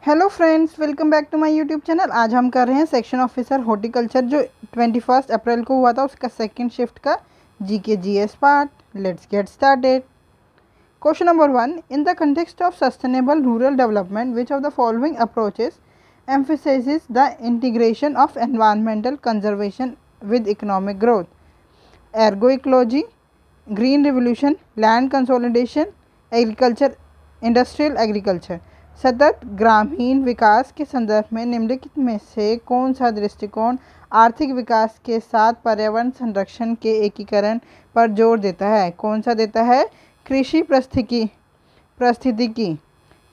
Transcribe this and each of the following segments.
Hello friends, welcome back to my YouTube channel. आज हम कर रहे हैं सेक्शन ऑफिसर हॉर्टिकल्चर जो 21 अप्रैल को हुआ था, उसका सेकंड शिफ्ट का GK GS part. Let's get started. Question number 1, in the context of sustainable rural development which of the following approaches emphasizes the integration of environmental conservation with economic growth? Agroecology, green revolution, land consolidation, agriculture, industrial agriculture. सतत ग्रामीण विकास के संदर्भ में निम्नलिखित में से कौन सा दृष्टिकोण आर्थिक विकास के साथ पर्यावरण संरक्षण के एकीकरण पर जोर देता है? कौन सा देता है? कृषि पारिस्थितिकी,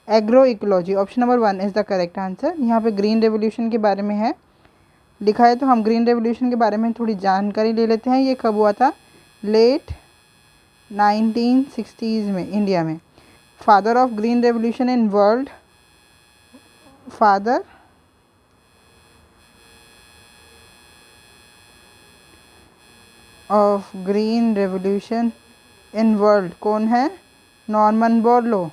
agro ecology. Option number 1 is the correct answer. यहाँ पे ग्रीन रेवोल्यूशन के बारे में है लिखा है, तो हम ग्रीन रेवोल्यूशन के बारे में थोड़ी जानकारी ले लेते हैं। ये कब हुआ था? लेट 1960s में इंडिया में। Father of green revolution in world, father of green revolution in world कौन है? Norman Borlaug.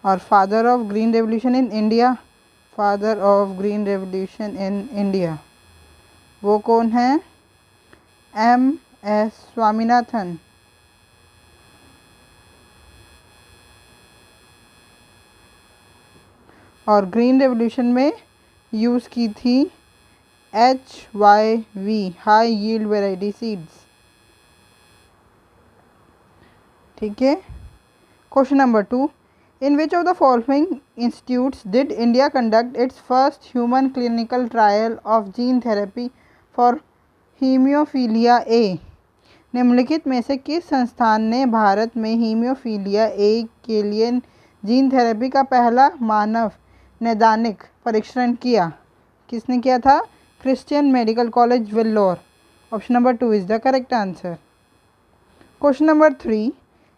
और father of green revolution in India, father of green revolution in India वो कौन है? एम.एस. स्वामीनाथन। और ग्रीन रेवोल्यूशन में यूज़ की थी HYV, high yield variety seeds. ठीक है। Question number 2, in which of the following institutes did India conduct its first human clinical trial of gene therapy for हीमियोफीलिया ए? निम्नलिखित में से किस संस्थान ने भारत में हीमियोफीलिया ए के लिए जीन थेरेपी का पहला मानव नैदानिक परीक्षण किया? किसने किया था? Christian medical college Vellore. Option number 2 is the correct answer. Question number 3,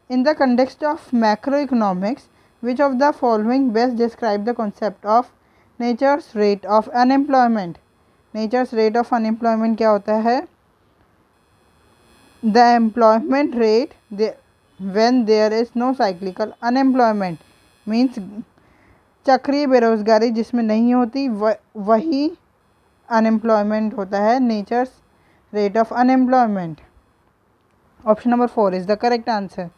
in the context of macroeconomics, which of the following best describe the concept of nature's rate of unemployment? nature's rate of unemployment क्या होता है? the employment rate when there is no cyclical unemployment means चक्रीय बेरोजगारी जिसमें नहीं होती वही unemployment होता है, nature's rate of unemployment. Option number 4 is the correct answer.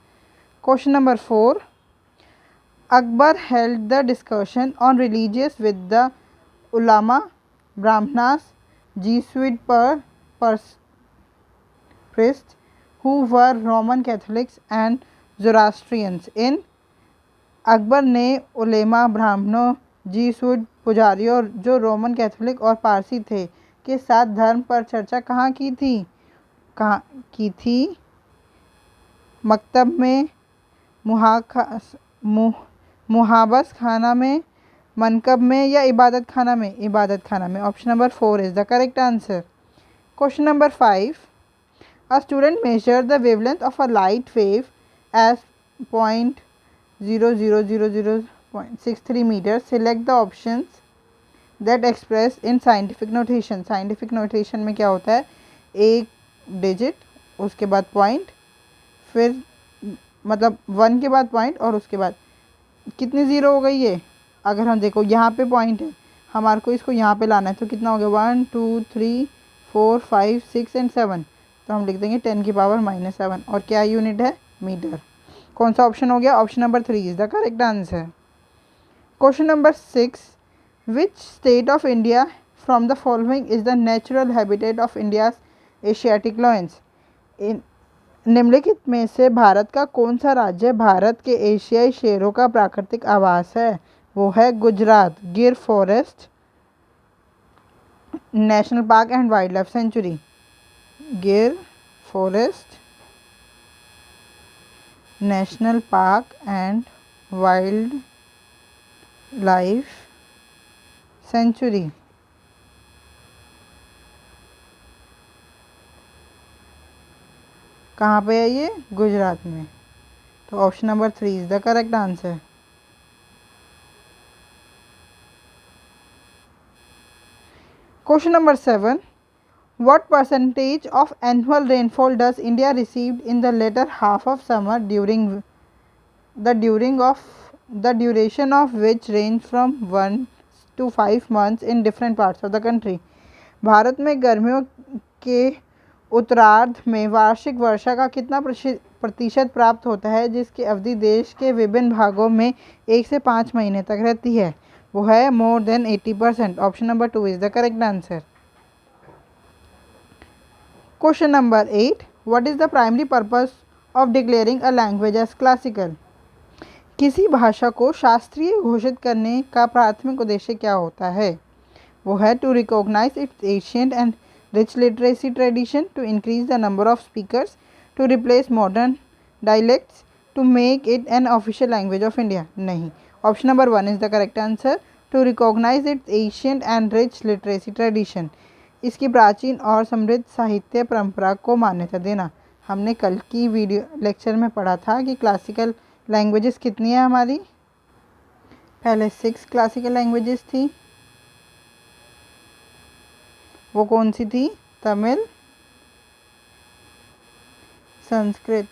Question number 4, Akbar held the discussion on religious with the ulama, brahmanas, Jesuit priests who were Roman Catholics and Zoroastrians in? Akbar ने उलेमा, ब्राह्मणों, जीसुइट पुजारियों जो Roman Catholic और पारसी थे के साथ धर्म पर चर्चा कहाँ की थी? कहाँ की थी? मकतब में, मुहाबस खाना में, मनकब में या इबादत खाना में? इबादत खाना में। Option number 4 is the correct answer. Question number 5, a student major the wavelength of a light wave as 0.00063 metre. Select the options that express in scientific notation. Scientific notation में क्या होता है? एक डिजिट, उसके बाद पॉइंट, फिर मतलब 1 के बाद पॉइंट और उसके बाद कितनी ज़ीरो हो गई ये? अगर हम देखो यहाँ पे पॉइंट है, हमारे को इसको यहाँ पे लाना है, तो कितना हो गया? 1 2 3 4 5 6 एंड 7, तो हम लिख देंगे 10 की पावर -7। और क्या यूनिट है? मीटर। कौन सा ऑप्शन हो गया? Option number 3 is the correct answer. Question number 6, which state of India from the following is the natural habitat of India's Asiatic lions? निम्नलिखित में से भारत का कौन सा राज्य भारत के एशियाई शेरों का प्राकृतिक आवास है? वो है Gujarat. Gir forest national park and wildlife sanctuary. Gir forest national park and wildlife sanctuary. कहाँ पे है ये? गुजरात में। तो option number 3 is the correct answer. Question number 7, What percentage of annual rainfall does India receive in the latter half of summer the duration of which range from 1 to 5 months in different parts of the country? Bharat में गर्मियों के उत्तरार्ध में वार्षिक वर्षा का कितना प्रतिशत प्राप्त होता है जिसकी अवधि देश के विभिन्न भागों में 1 से 5 महीने तक रहती है? वो है more than 80%. Option number 2 is the correct answer. Question number 8. What is the primary purpose of declaring a language as classical? किसी भाषा को शास्त्रीय घोषित करने का प्राथमिक उद्देश्य क्या होता है? वो है to recognize its ancient and rich literacy tradition, to increase the number of speakers, to replace modern dialects, to make it an official language of India. नहीं. Option number 1 is the correct answer. To recognize its ancient and rich literacy tradition. इसकी प्राचीन और समृद्ध साहित्य परंपरा को मान्यता देना. हमने कल की वीडियो लेक्चर में पढ़ा था कि क्लासिकल लैंग्वेजेस कितनी है हमारी. पहले 6 क्लासिकल लैंग्वेजेस थी. वो कौन सी थी? तमिल, संस्कृत,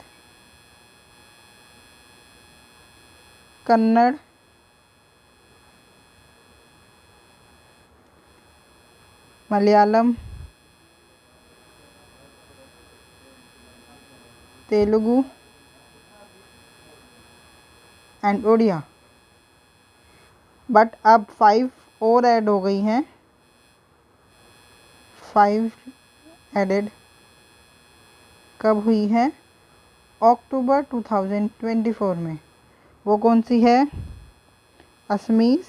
कन्नड़, मलयालम, तेलुगु एंड ओडिया. बट अब 5 और ऐड हो गई हैं. 5 एडेड कब हुई है? अक्टूबर 2024 में. वो कौन सी है? Assamese,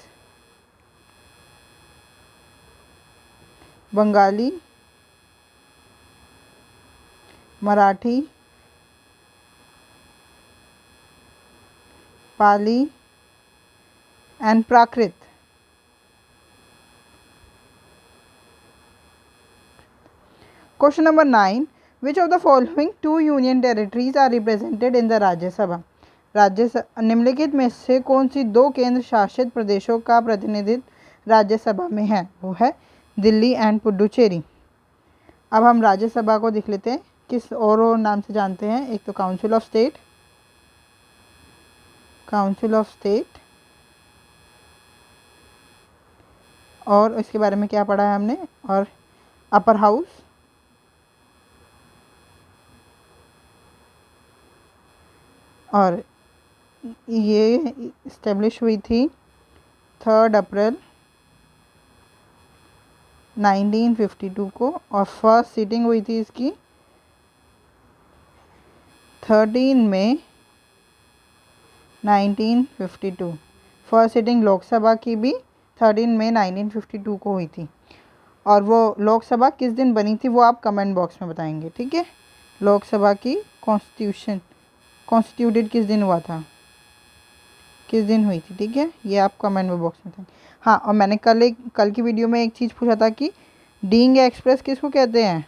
Bengali, Marathi, Pali and Prakrit. Question number 9. Which of the following 2 union territories are represented in the राज्य सभा? निम्नलिखित में से कौन सी 2 केंद्र शासित प्रदेशों का प्रतिनिधित्व राज्यसभा में है? वो है दिल्ली एंड पुडुचेरी. अब हम राज्यसभा को देख लेते हैं. किस और नाम से जानते हैं? एक तो काउंसिल ऑफ स्टेट, और इसके बारे में क्या पढ़ा है हमने, और अपर हाउस, और ये इस्टेब्लिश हुई थी 3 अप्रैल 1952 को, और फर्स्ट सीटिंग हुई थी इसकी 13 मई 1952. फर्स्ट सीटिंग लोकसभा की भी 13 मई 1952 को हुई थी. और वो लोकसभा किस दिन बनी थी वो आप कमेंट बॉक्स में बताएंगे. ठीक है. लोकसभा की कॉन्स्टिट्यूटेड किस दिन हुआ था, किस दिन हुई थी? ठीक है, ये आप कमेंट में बॉक्स में बताएंगे. हाँ, और मैंने कल की वीडियो में एक चीज़ पूछा था कि डीइंग एक्सप्रेस किसको कहते हैं?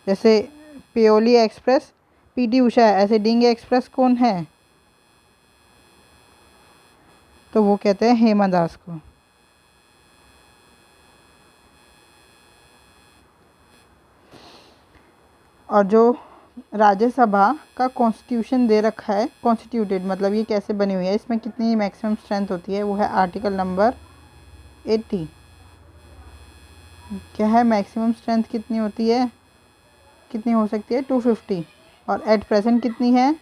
जैसे पियोली एक्सप्रेस पीटी उषा है, ऐसे डीइंग एक्सप्रेस कौन है? तो वो कहते हैं हेमा दास को. और जो राज्यसभा का कॉन्स्टिट्यूशन दे रखा है, कॉन्स्टिट्यूटेड मतलब ये कैसे बनी हुई है, इसमें कितनी मैक्सिमम स्ट्रेंथ होती है? वो है आर्टिकल नंबर 80. क्या है मैक्सिमम स्ट्रेंथ कितनी होती है, कितनी हो सकती है? 250. और एट प्रेजेंट कितनी है?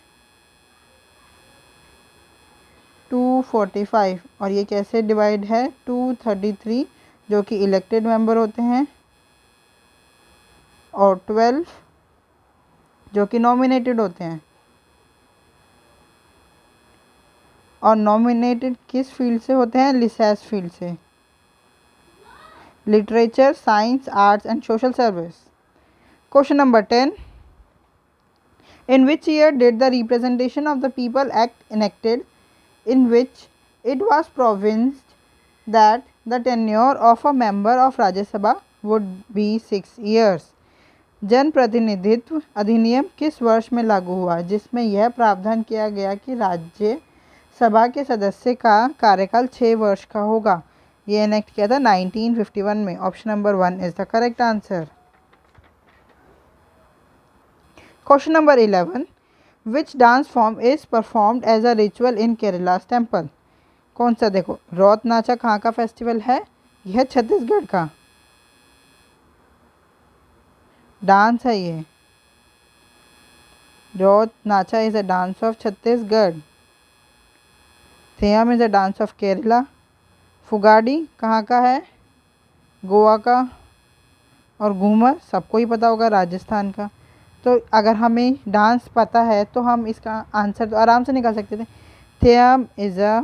245. और ये कैसे डिवाइड है? 233 जो कि इलेक्टेड मेंबर होते हैं, और 12 जो कि नॉमिनेटेड होते हैं. और नॉमिनेटेड किस फील्ड से होते हैं? लिसैस फील्ड से, literature, science, arts and social service. Question number 10. In which year did the Representation of the People Act enacted, in which it was provised that the tenure of a member of Rajya Sabha would be 6 years? जन प्रतिनिधित्व अधिनियम किस वर्ष में लागू हुआ जिसमें यह प्रावधान किया गया कि राज्य सभा के सदस्य का कार्यकाल 6 वर्ष का होगा? ये इनेक्ट किया था 1951 में. Option number 1 is the correct answer. Question number 11, which dance form is performed as a ritual in Kerala's temple? कौन सा? देखो, रौत नाचा कहाँ का फेस्टिवल है? यह छत्तीसगढ़ का डांस है। ये Raut Nacha is a dance of Chhattisgarh. Theyyam is a dance of Kerala. Fugdi कहाँ का है? गोवा का। और घूमर सबको ही पता होगा, राजस्थान का। तो अगर हमें डांस पता है तो हम इसका आंसर तो आराम से निकाल सकते थे। Theyyam is a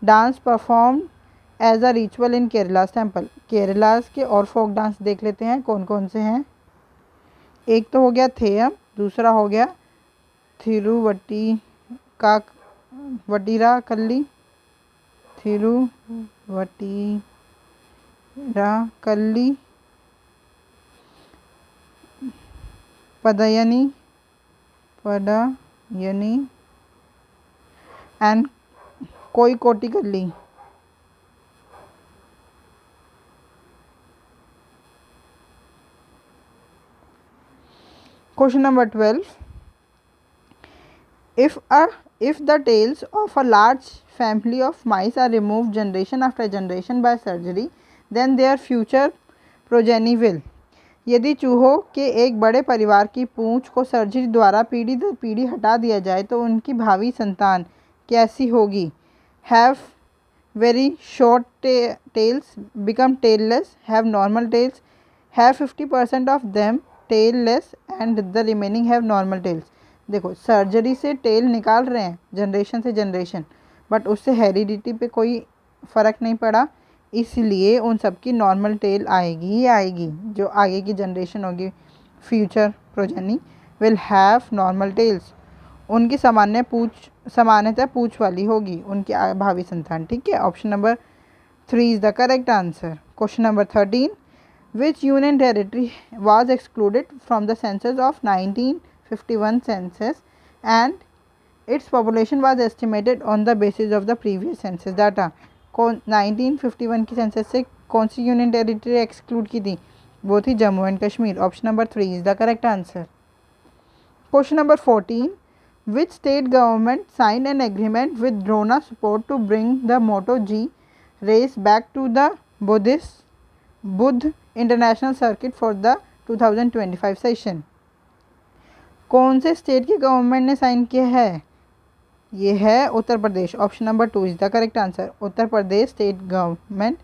dance perform as a ritual in Kerala's temple. Kerala's के और फोक डांस देख लेते हैं कौन कौन से हैं। एक तो हो गया थेयम, दूसरा हो गया थिरुवटी का वटीरा कल्ली, थिरुवटीराकल्ली, पदयनी एंड कोई कोटिकल्ली। Question number 12, if the tails of a large family of mice are removed generation after generation by surgery, then their future progeny will। यदि चूहों के एक बड़े परिवार की पूंछ को सर्जरी द्वारा पीढ़ी दर पीढ़ी हटा दिया जाए तो उनकी भावी संतान कैसी होगी? Have very short tails, become tailless, have normal tails, have 50% of them tailless and the remaining have normal tails. देखो, सर्जरी से टेल निकाल रहे हैं जनरेशन से जनरेशन, बट उससे हेरिडिटी पे कोई फ़र्क नहीं पड़ा, इसलिए उन सब की नॉर्मल टेल आएगी ही आएगी। जो आगे की जनरेशन होगी, future progeny will have normal tails. उनकी सामान्यतः पूँछ वाली होगी उनकी भावी संतान। ठीक है, option number 3 is the correct answer. Question number 13, which union territory was excluded from the census of 1951 census and its population was estimated on the basis of the previous census data। कौन 1951 की census से कौन सी union territory exclude की थी? वो थी Jammu and Kashmir. Option number 3 is the correct answer. Question number 14, which state government signed an agreement with Drona support to bring the Moto G race back to the Buddh International Circuit for the 2025 session? कौन से state की government ने sign किया है? ये है Uttar Pradesh. Option number 2 is the correct answer. Uttar Pradesh state government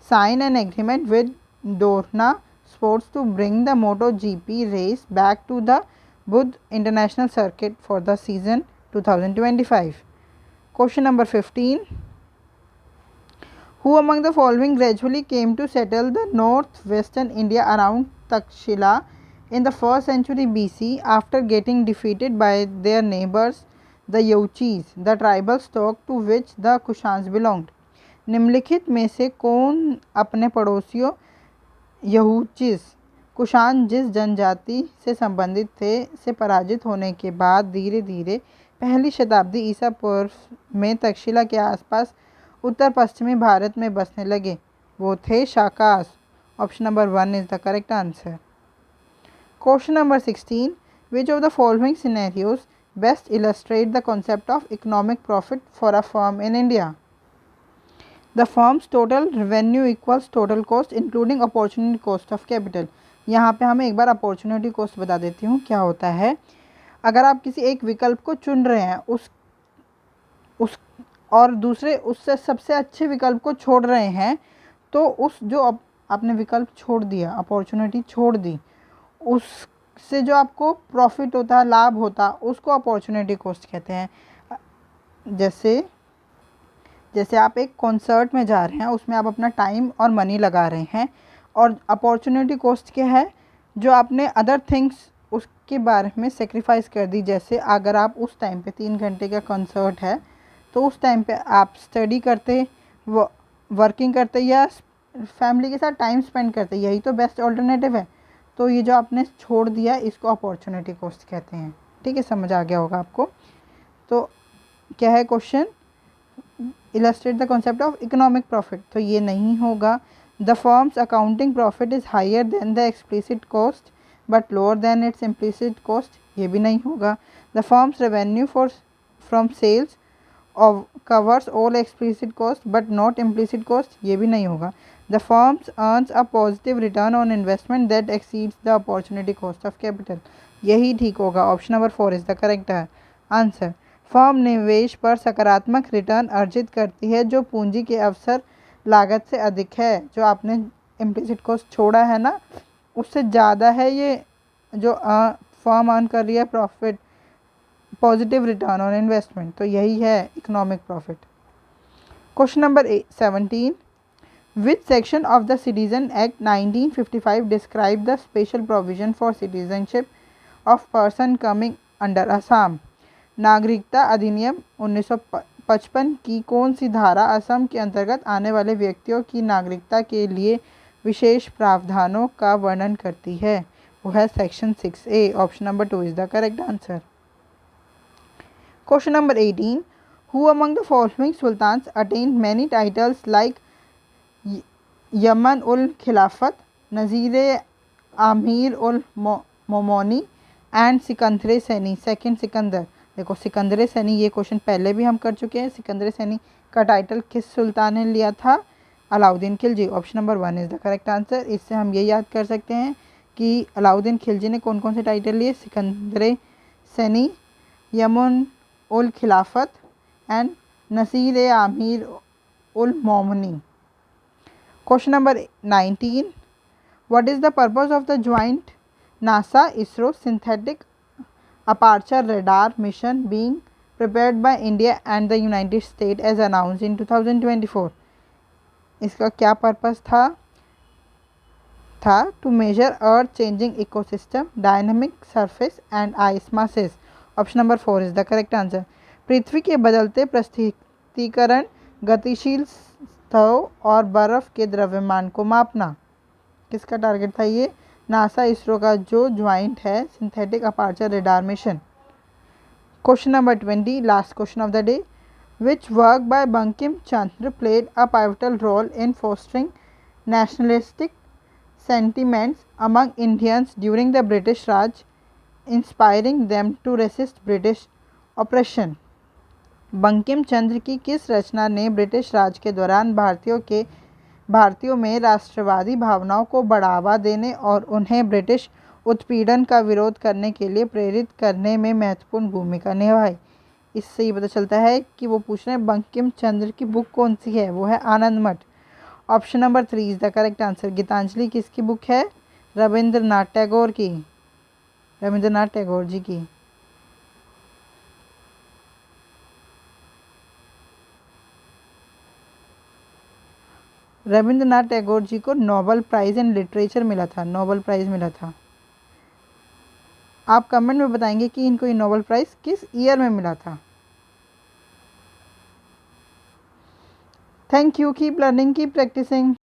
sign an agreement with Dorna Sports to bring the MotoGP race back to the Buddh international circuit for the season 2025। Question number 15, who among the following gradually came to settle the northwestern India around Takshila in the 1st century BC after getting defeated by their neighbors the Yauchis, the tribal stock to which the Kushans belonged? निम्नलिखित में से कौन अपने पड़ोसियों यहूचिस, कुशान जिस जनजाति से संबंधित थे, से पराजित होने के बाद धीरे धीरे पहली शताब्दी ईसा पूर्व में तक्षशिला के आसपास उत्तर पश्चिमी भारत में बसने लगे? वो थे Shakas. Option number 1 is the correct answer. Question number 16, which of the following scenarios best illustrate the concept of economic profit for a firm in India? The firms total revenue equals total cost including opportunity cost of capital. यहाँ पे हमें एक बार opportunity cost बता देती हूँ क्या होता है। अगर आप किसी एक विकल्प को चुन रहे हैं उस और दूसरे उससे सबसे अच्छे विकल्प को छोड़ रहे हैं, तो उस जो आपने विकल्प छोड़ दिया, अपॉर्चुनिटी छोड़ दी, उससे जो आपको प्रॉफिट होता है, लाभ होता, उसको अपॉर्चुनिटी कॉस्ट कहते हैं। जैसे आप एक कॉन्सर्ट में जा रहे हैं, उसमें आप अपना टाइम और मनी लगा रहे हैं, और अपॉर्चुनिटी कॉस्ट क्या है? जो आपने अदर थिंग्स उसके बारे में सेक्रीफाइस कर दी। जैसे अगर आप उस टाइम पे 3 घंटे का कॉन्सर्ट है, तो उस टाइम पे आप स्टडी करते, वर्किंग करते या फैमिली के साथ टाइम स्पेंड करते, यही तो बेस्ट ऑल्टरनेटिव है। तो ये जो आपने छोड़ दिया, इसको अपॉर्चुनिटी कॉस्ट कहते हैं। ठीक है, समझ आ गया होगा आपको। तो क्या है question? Illustrate the concept of economic profit, तो ये नहीं होगा। The firm's accounting profit is higher than the explicit cost, but lower than its implicit cost, ये भी नहीं होगा। The firm's revenue from sales of covers all explicit cost but not implicit cost, ये भी नहीं होगा। The firm earns a positive return on investment that exceeds the opportunity cost of capital, यही ठीक होगा। Option number 4 is the correct answer. Firm निवेश पर सकारात्मक रिटर्न अर्जित करती है जो पूंजी के अवसर लागत से अधिक है। जो आपने इम्प्लिसिट कॉस्ट छोड़ा है ना, उससे ज़्यादा है ये जो फर्म अर्न कर रही है profit, positive return on investment, तो यही है economic profit. Question number 17, which section of the citizen act 1955 describe the special provision for citizenship of person coming under Assam. नागरिकता अधिनियम 1955 की कौन सी धारा असम के अंतर्गत आने वाले व्यक्तियों की नागरिकता के लिए विशेष प्रावधानों का वर्णन करती है? वो है section 6A। Option number 2 is the correct answer. Question number 18. Who among the following sultans attained many titles like Yaman ul Khilafat, Nazir Amir ul Momoni and Sikandar Saini, second Sikandar. देखो सिकंदर सैनी, ये क्वेश्चन पहले भी हम कर चुके हैं। सिकंदर सैनी का टाइटल किस सुल्तान ने लिया था? Alauddin Khilji. Option number 1 is the correct answer. इससे हम ये याद कर सकते हैं कि अलाउद्दीन खिलजी ने कौन कौन से टाइटल लिए? Sikandar Saini, Yaman ul Khilafat and Naseer Aamir ul Momini. Question number 19, what is the purpose of the joint NASA ISRO synthetic aperture radar mission being prepared by India and the United State as announced in 2024? इसका क्या पर्पस था to measure earth changing ecosystem, dynamic surface and ice masses. Option number 4 is the correct answer. पृथ्वी के बदलते प्रस्थितीकरण, गतिशील सतहों और बर्फ के द्रव्यमान को मापना, किसका टारगेट था ये? नासा इसरो का जो ज्वाइंट है synthetic aperture radar mission. Question number 20, last question of the day. Which work by Bankim Chandra played a pivotal role in fostering nationalistic sentiments among Indians during the British Raj, inspiring them to resist British oppression? Bankim Chandra की किस रचना ने British राज के दौरान भारतीयों में राष्ट्रवादी भावनाओं को बढ़ावा देने और उन्हें ब्रिटिश उत्पीड़न का विरोध करने के लिए प्रेरित करने में महत्वपूर्ण भूमिका निभाई? इससे ये पता चलता है कि वो पूछ रहे हैं बंकिम चंद्र की बुक कौन सी है? वो है Anand Math. Option number 3 is the correct answer. Gitanjali किसकी बुक है? रविंद्रनाथ टैगोर की, रविंद्रनाथ टैगोर जी की। रविंद्रनाथ टैगोर जी को नोबेल प्राइज़ इन लिटरेचर मिला था, नोबेल प्राइज़ मिला था। आप कमेंट में बताएंगे कि इनको ये नोबेल प्राइज़ किस ईयर में मिला था। Thank you, keep learning, keep practising.